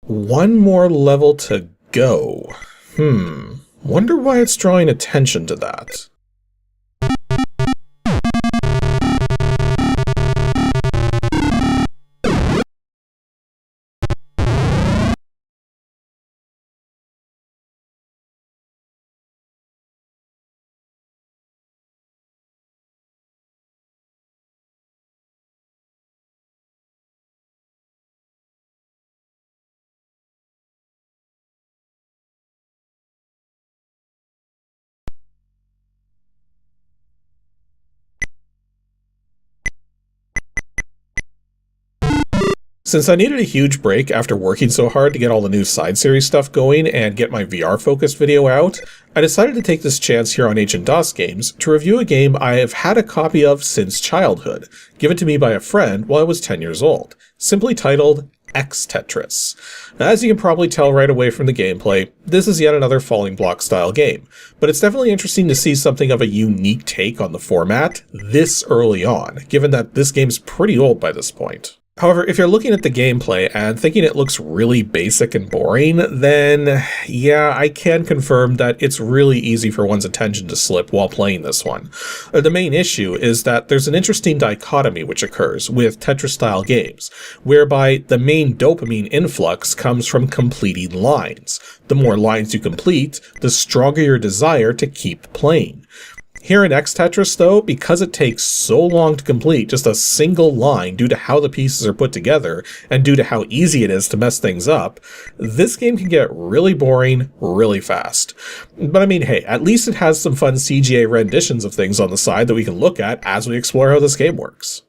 One more level to go. Wonder why it's drawing attention to that. Since I needed a huge break after working so hard to get all the new side series stuff going and get my VR-focused video out, I decided to take this chance here on Ancient DOS Games to review a game I have had a copy of since childhood, given to me by a friend while I was 10 years old, simply titled xTetris. Now, as you can probably tell right away from the gameplay, this is yet another falling block style game, but it's definitely interesting to see something of a unique take on the format this early on, given that this game's pretty old by this point. However, if you're looking at the gameplay and thinking it looks really basic and boring, then yeah, I can confirm that it's really easy for one's attention to slip while playing this one. The main issue is that there's an interesting dichotomy which occurs with Tetris-style games, whereby the main dopamine influx comes from completing lines. The more lines you complete, the stronger your desire to keep playing. Here in xTetris, though, because it takes so long to complete just a single line due to how the pieces are put together, and due to how easy it is to mess things up, this game can get really boring really fast. But I mean, hey, at least it has some fun CGA renditions of things on the side that we can look at as we explore how this game works.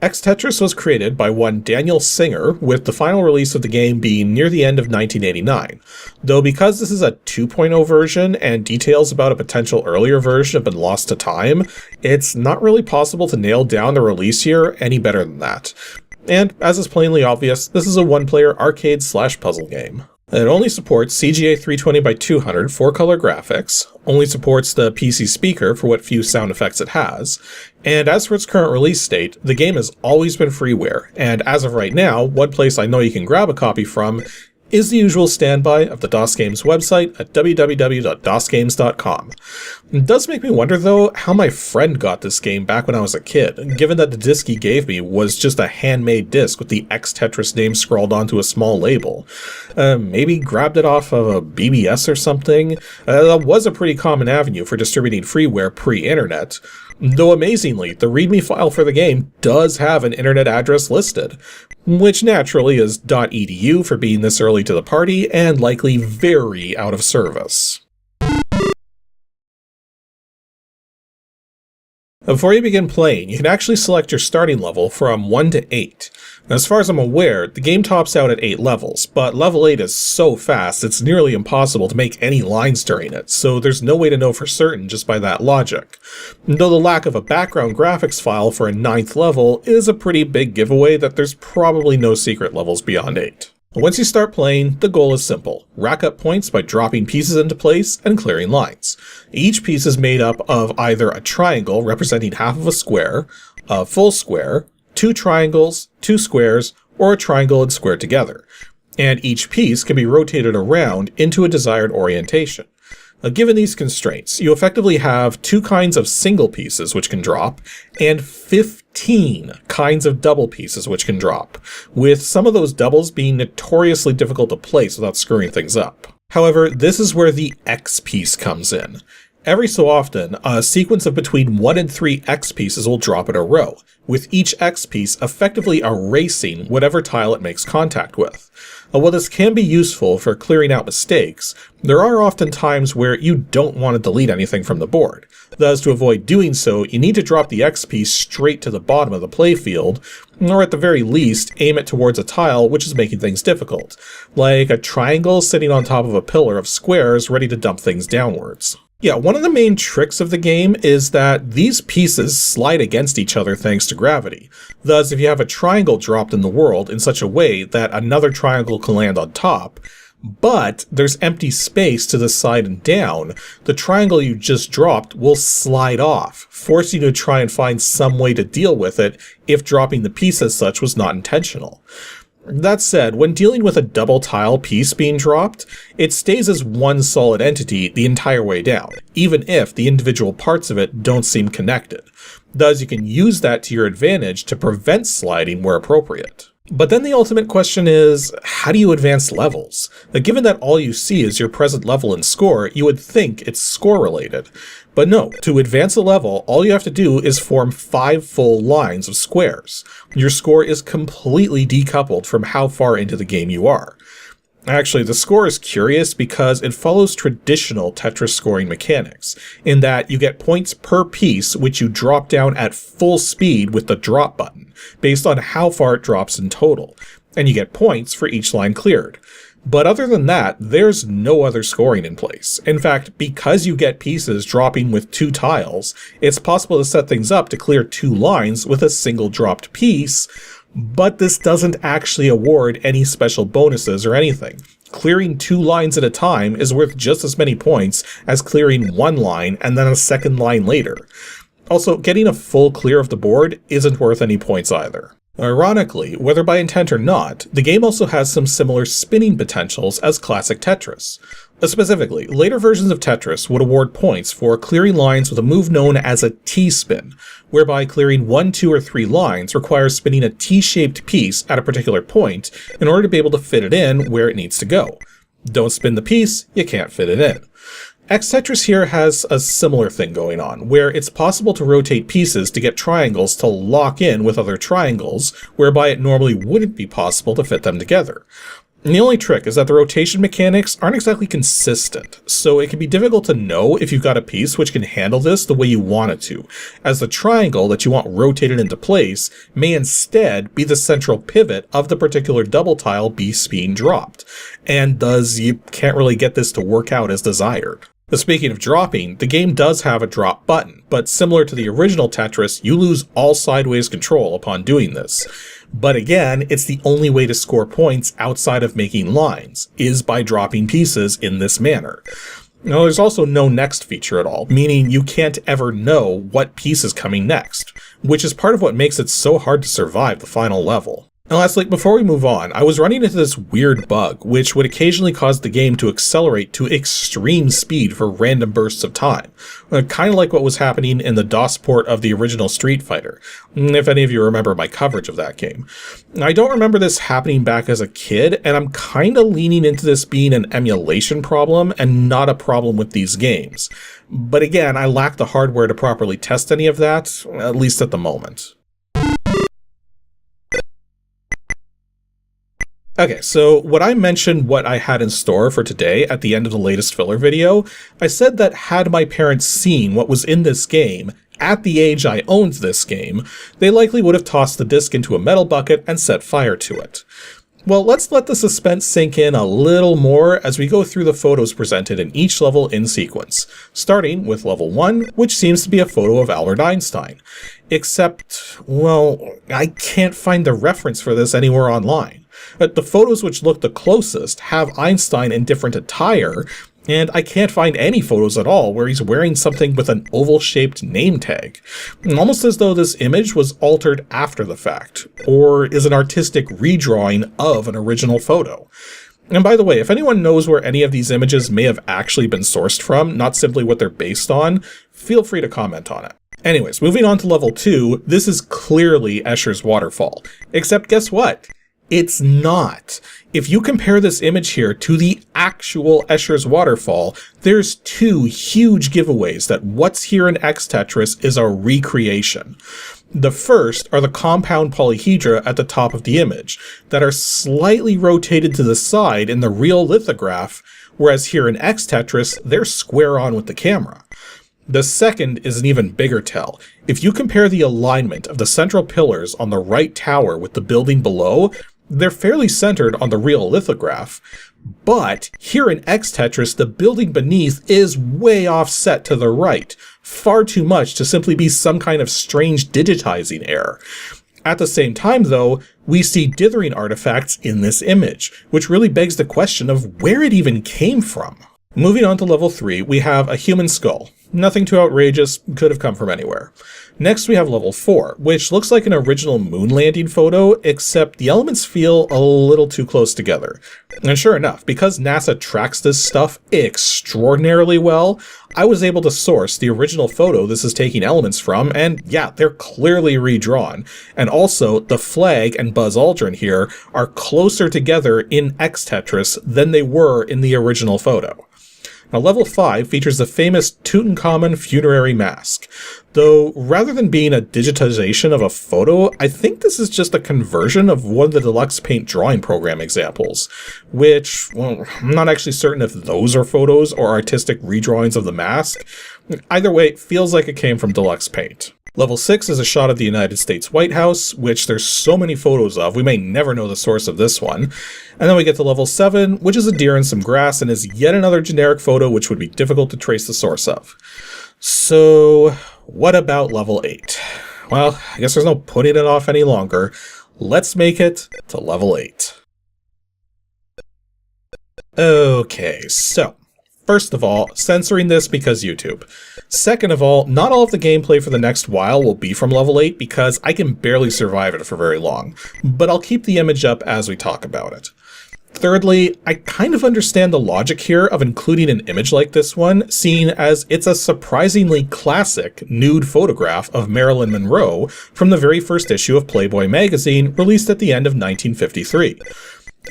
xTetris was created by one Daniel Singer, with the final release of the game being near the end of 1989. Though because this is a 2.0 version and details about a potential earlier version have been lost to time, it's not really possible to nail down the release year any better than that. And, as is plainly obvious, this is a one-player arcade/puzzle game. It only supports CGA 320x200 4-color graphics, only supports the PC speaker for what few sound effects it has, and as for its current release date, the game has always been freeware, and as of right now, one place I know you can grab a copy from is the usual standby of the DOS Games website at www.dosgames.com. It does make me wonder, though, how my friend got this game back when I was a kid, given that the disc he gave me was just a handmade disc with the xTetris name scrawled onto a small label. Maybe grabbed it off of a BBS or something? That was a pretty common avenue for distributing freeware pre-internet. Though amazingly, the README file for the game does have an internet address listed, which naturally is .edu for being this early to the party and likely very out of service. Before you begin playing, you can actually select your starting level from 1 to 8. Now, as far as I'm aware, the game tops out at 8 levels, but level 8 is so fast it's nearly impossible to make any lines during it, so there's no way to know for certain just by that logic. Though the lack of a background graphics file for a 9th level is a pretty big giveaway that there's probably no secret levels beyond 8. Once you start playing, the goal is simple. Rack up points by dropping pieces into place and clearing lines. Each piece is made up of either a triangle representing half of a square, a full square, 2 triangles, 2 squares, or a triangle and square together. And each piece can be rotated around into a desired orientation. Given these constraints, you effectively have 2 kinds of single pieces which can drop, and 15 kinds of double pieces which can drop, with some of those doubles being notoriously difficult to place without screwing things up. However, this is where the X piece comes in. Every so often, a sequence of between 1 and 3 X pieces will drop in a row, with each X piece effectively erasing whatever tile it makes contact with. While this can be useful for clearing out mistakes, there are often times where you don't want to delete anything from the board. Thus, to avoid doing so, you need to drop the X piece straight to the bottom of the playfield, or at the very least, aim it towards a tile which is making things difficult, like a triangle sitting on top of a pillar of squares ready to dump things downwards. Yeah, one of the main tricks of the game is that these pieces slide against each other thanks to gravity. Thus, if you have a triangle dropped in the world in such a way that another triangle can land on top, but there's empty space to the side and down, the triangle you just dropped will slide off, forcing you to try and find some way to deal with it if dropping the piece as such was not intentional. That said, when dealing with a double tile piece being dropped, it stays as one solid entity the entire way down, even if the individual parts of it don't seem connected. Thus, you can use that to your advantage to prevent sliding where appropriate. But then the ultimate question is, how do you advance levels? Now, given that all you see is your present level and score, you would think it's score related. But no, to advance a level, all you have to do is form 5 full lines of squares. Your score is completely decoupled from how far into the game you are. Actually, the score is curious because it follows traditional Tetris scoring mechanics, in that you get points per piece which you drop down at full speed with the drop button, based on how far it drops in total, and you get points for each line cleared. But other than that, there's no other scoring in place. In fact, because you get pieces dropping with 2 tiles, it's possible to set things up to clear 2 lines with a single dropped piece, but this doesn't actually award any special bonuses or anything. Clearing 2 lines at a time is worth just as many points as clearing 1 line and then a second line later. Also, getting a full clear of the board isn't worth any points either. Ironically, whether by intent or not, the game also has some similar spinning potentials as classic Tetris. Specifically, later versions of Tetris would award points for clearing lines with a move known as a T-spin, whereby clearing 1, 2, or 3 lines requires spinning a T-shaped piece at a particular point in order to be able to fit it in where it needs to go. Don't spin the piece, you can't fit it in. xTetris here has a similar thing going on, where it's possible to rotate pieces to get triangles to lock in with other triangles, whereby it normally wouldn't be possible to fit them together. And the only trick is that the rotation mechanics aren't exactly consistent, so it can be difficult to know if you've got a piece which can handle this the way you want it to, as the triangle that you want rotated into place may instead be the central pivot of the particular double tile piece being dropped, and thus you can't really get this to work out as desired. Speaking of dropping, the game does have a drop button, but similar to the original Tetris, you lose all sideways control upon doing this. But again, it's the only way to score points outside of making lines, is by dropping pieces in this manner. Now, there's also no next feature at all, meaning you can't ever know what piece is coming next, which is part of what makes it so hard to survive the final level. And lastly, before we move on, I was running into this weird bug, which would occasionally cause the game to accelerate to extreme speed for random bursts of time, kind of like what was happening in the DOS port of the original Street Fighter, if any of you remember my coverage of that game. I don't remember this happening back as a kid, and I'm kind of leaning into this being an emulation problem and not a problem with these games. But again, I lack the hardware to properly test any of that, at least at the moment. Okay, so when I mentioned what I had in store for today at the end of the latest filler video, I said that had my parents seen what was in this game at the age I owned this game, they likely would have tossed the disc into a metal bucket and set fire to it. Well, let's let the suspense sink in a little more as we go through the photos presented in each level in sequence, starting with level 1, which seems to be a photo of Albert Einstein. Except, well, I can't find the reference for this anywhere online. But the photos which look the closest have Einstein in different attire, and I can't find any photos at all where he's wearing something with an oval-shaped name tag. Almost as though this image was altered after the fact, or is an artistic redrawing of an original photo. And by the way, if anyone knows where any of these images may have actually been sourced from, not simply what they're based on, feel free to comment on it. Anyways, moving on to level 2, this is clearly Escher's waterfall. Except guess what? It's not. If you compare this image here to the actual Escher's waterfall, there's 2 huge giveaways that what's here in xTetris is a recreation. The first are the compound polyhedra at the top of the image that are slightly rotated to the side in the real lithograph, whereas here in xTetris, they're square on with the camera. The second is an even bigger tell. If you compare the alignment of the central pillars on the right tower with the building below, they're fairly centered on the real lithograph, but here in xTetris, the building beneath is way offset to the right, far too much to simply be some kind of strange digitizing error. At the same time, though, we see dithering artifacts in this image, which really begs the question of where it even came from. Moving on to level 3, we have a human skull. Nothing too outrageous, could have come from anywhere. Next we have level 4, which looks like an original moon landing photo, except the elements feel a little too close together. And sure enough, because NASA tracks this stuff extraordinarily well, I was able to source the original photo this is taking elements from, and yeah, they're clearly redrawn. And also, the flag and Buzz Aldrin here are closer together in xTetris than they were in the original photo. Now, level 5 features the famous Tutankhamun funerary mask. Though, rather than being a digitization of a photo, I think this is just a conversion of one of the Deluxe Paint drawing program examples, which, well, I'm not actually certain if those are photos or artistic redrawings of the mask. Either way, it feels like it came from Deluxe Paint. Level 6 is a shot of the United States White House, which there's so many photos of, we may never know the source of this one. And then we get to level 7, which is a deer in some grass and is yet another generic photo which would be difficult to trace the source of. So, what about level 8? Well, I guess there's no putting it off any longer. Let's make it to level 8. Okay, so first of all, censoring this because YouTube. Second of all, not all of the gameplay for the next while will be from level 8 because I can barely survive it for very long, but I'll keep the image up as we talk about it. Thirdly, I kind of understand the logic here of including an image like this one, seeing as it's a surprisingly classic nude photograph of Marilyn Monroe from the very first issue of Playboy magazine released at the end of 1953.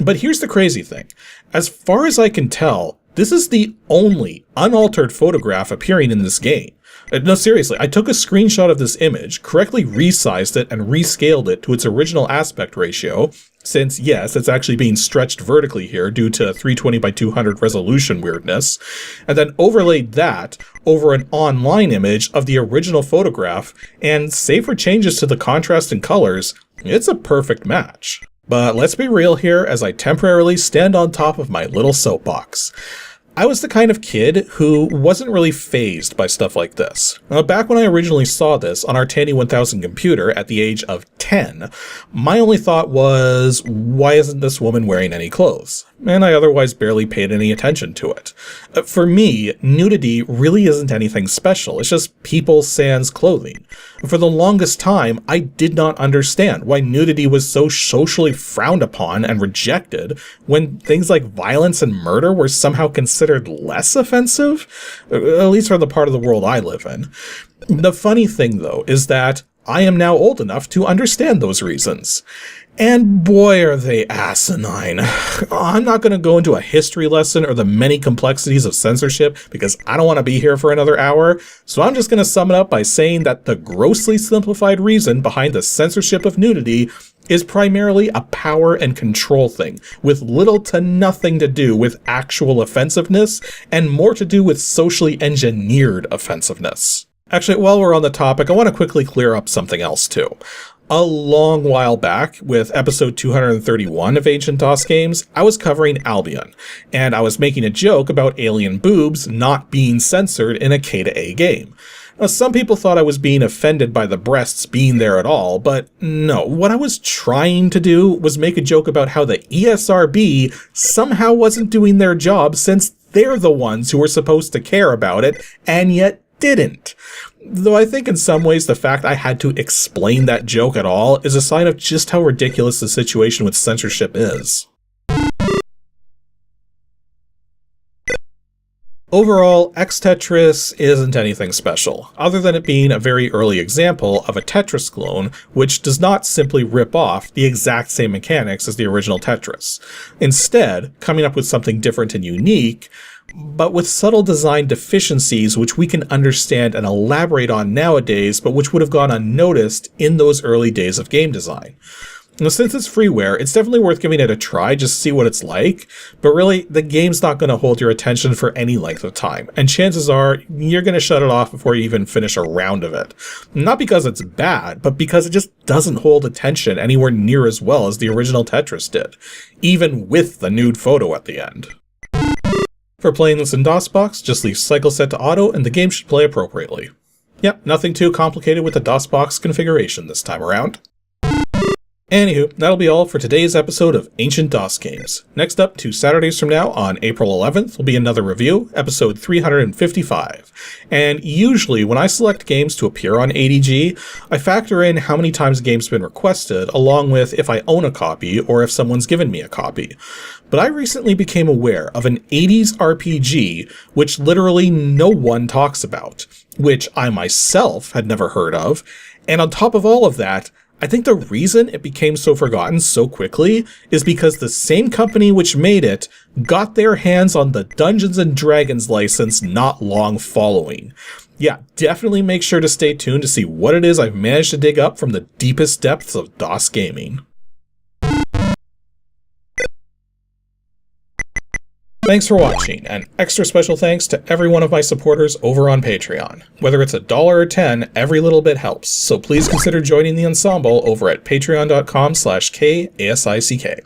But here's the crazy thing. As far as I can tell, this is the only unaltered photograph appearing in this game. No, seriously, I took a screenshot of this image, correctly resized it, and rescaled it to its original aspect ratio, since, yes, it's actually being stretched vertically here due to 320 by 200 resolution weirdness, and then overlaid that over an online image of the original photograph, and save for changes to the contrast and colors, it's a perfect match. But let's be real here as I temporarily stand on top of my little soapbox. I was the kind of kid who wasn't really fazed by stuff like this. Now, back when I originally saw this on our Tandy 1000 computer at the age of 10, my only thought was, why isn't this woman wearing any clothes? And I otherwise barely paid any attention to it. For me, nudity really isn't anything special, it's just people sans clothing. For the longest time, I did not understand why nudity was so socially frowned upon and rejected when things like violence and murder were somehow considered less offensive, at least for the part of the world I live in. The funny thing, though, is that I am now old enough to understand those reasons. And boy, are they asinine. I'm not going to go into a history lesson or the many complexities of censorship because I don't want to be here for another hour, so I'm just going to sum it up by saying that the grossly simplified reason behind the censorship of nudity is primarily a power and control thing, with little to nothing to do with actual offensiveness, and more to do with socially engineered offensiveness. Actually, while we're on the topic, I want to quickly clear up something else too. A long while back, with episode 231 of Ancient DOS Games, I was covering Albion, and I was making a joke about alien boobs not being censored in a K-to-A game. Now, some people thought I was being offended by the breasts being there at all, but no, what I was trying to do was make a joke about how the ESRB somehow wasn't doing their job since they're the ones who were supposed to care about it, and yet didn't. Though I think in some ways the fact I had to explain that joke at all is a sign of just how ridiculous the situation with censorship is. Overall, xTetris isn't anything special, other than it being a very early example of a Tetris clone which does not simply rip off the exact same mechanics as the original Tetris. Instead, coming up with something different and unique, but with subtle design deficiencies which we can understand and elaborate on nowadays, but which would have gone unnoticed in those early days of game design. Now, since it's freeware, it's definitely worth giving it a try just to see what it's like, but really, the game's not going to hold your attention for any length of time, and chances are you're going to shut it off before you even finish a round of it. Not because it's bad, but because it just doesn't hold attention anywhere near as well as the original Tetris did, even with the nude photo at the end. For playing this in DOSBox, just leave cycle set to auto and the game should play appropriately. Yep, nothing too complicated with the DOSBox configuration this time around. Anywho, that'll be all for today's episode of Ancient DOS Games. Next up, 2 Saturdays from now, on April 11th, will be another review, episode 355. And usually, when I select games to appear on ADG, I factor in how many times a game's been requested, along with if I own a copy or if someone's given me a copy. But I recently became aware of an 80s RPG which literally no one talks about, which I myself had never heard of, and on top of all of that, I think the reason it became so forgotten so quickly is because the same company which made it got their hands on the Dungeons & Dragons license not long following. Yeah, definitely make sure to stay tuned to see what it is I've managed to dig up from the deepest depths of DOS gaming. Thanks for watching, and extra special thanks to every one of my supporters over on Patreon. Whether it's $1 or $10, every little bit helps, so please consider joining the ensemble over at patreon.com/KASICK.